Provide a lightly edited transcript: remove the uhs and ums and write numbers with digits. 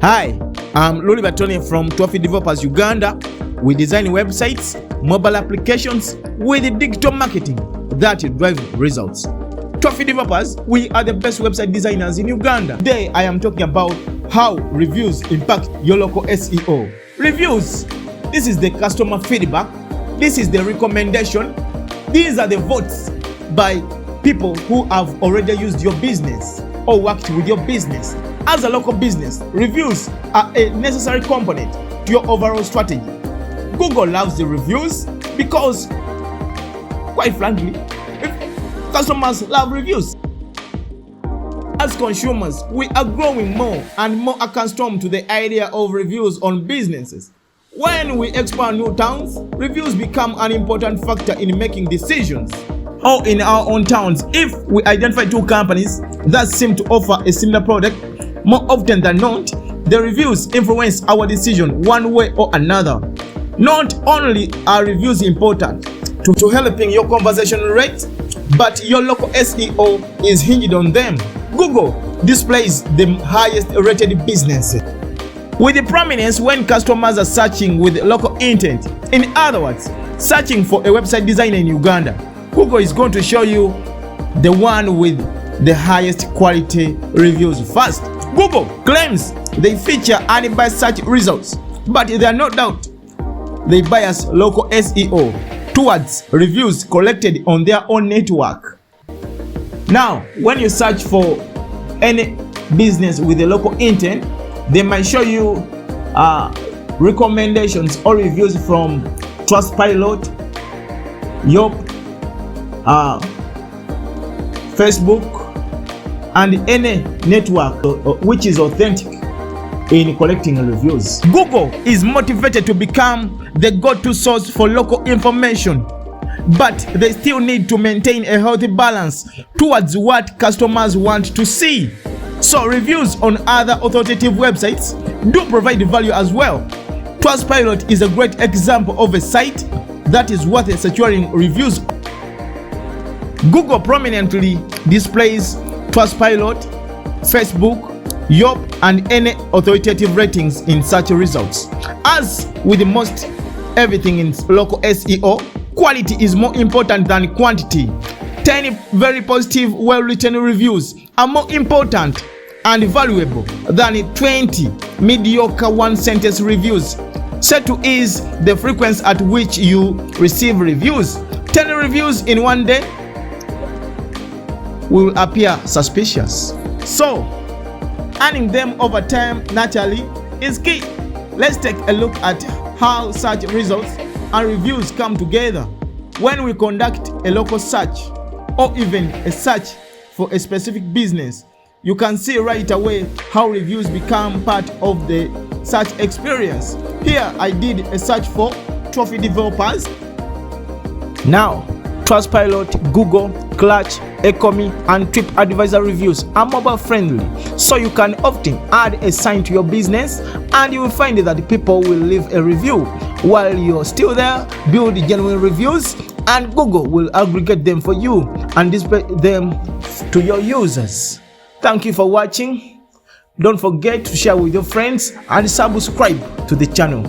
Hi, I'm Luli Batoni from Trophy Developers Uganda. We design websites, mobile applications with digital marketing that drive results. Trophy Developers, we are the best website designers in Uganda. Today, I am talking about how reviews impact your local SEO. Reviews, this is the customer feedback. This is the recommendation. These are the votes by people who have already used your business or worked with your business. As a local business, reviews are a necessary component to your overall strategy. Google loves the reviews because, quite frankly, customers love reviews. As consumers, we are growing more and more accustomed to the idea of reviews on businesses. When we explore new towns, reviews become an important factor in making decisions. Or in our own towns, if we identify two companies that seem to offer a similar product, more often than not, the reviews influence our decision one way or another. Not only are reviews important to helping your conversion rate, but your local SEO is hinged on them. Google displays the highest rated businesses with the prominence when customers are searching with local intent. In other words, searching for a website designer in Uganda, Google is going to show you the one with the highest quality reviews first. Google claims they feature unbiased search results, but there are no doubt they bias local SEO towards reviews collected on their own network. Now, when you search for any business with a local intent, they might show you recommendations or reviews from Trustpilot, Yelp, Facebook, and any network which is authentic in collecting reviews. Google is motivated to become the go-to source for local information, but they still need to maintain a healthy balance towards what customers want to see. So reviews on other authoritative websites do provide value as well. Trustpilot is a great example of a site that is worth securing reviews. Google prominently displays Trustpilot, Facebook, Yelp, and any authoritative ratings in search results. As with most everything in local SEO, quality is more important than quantity. 10 very positive, well-written reviews are more important and valuable than 20 mediocre one-sentence reviews. Set to ease the frequency at which you receive reviews. 10 reviews in one day will appear suspicious. So, earning them over time naturally is key. Let's take a look at how search results and reviews come together. When we conduct a local search or even a search for a specific business, you can see right away how reviews become part of the search experience. Here I did a search for Trophy Developers. Now, Trustpilot, Google, Clutch, Ecomi, and TripAdvisor reviews are mobile friendly, so you can often add a sign to your business and you will find that people will leave a review. While you're still there, build genuine reviews and Google will aggregate them for you and display them to your users. Thank you for watching. Don't forget to share with your friends and subscribe to the channel.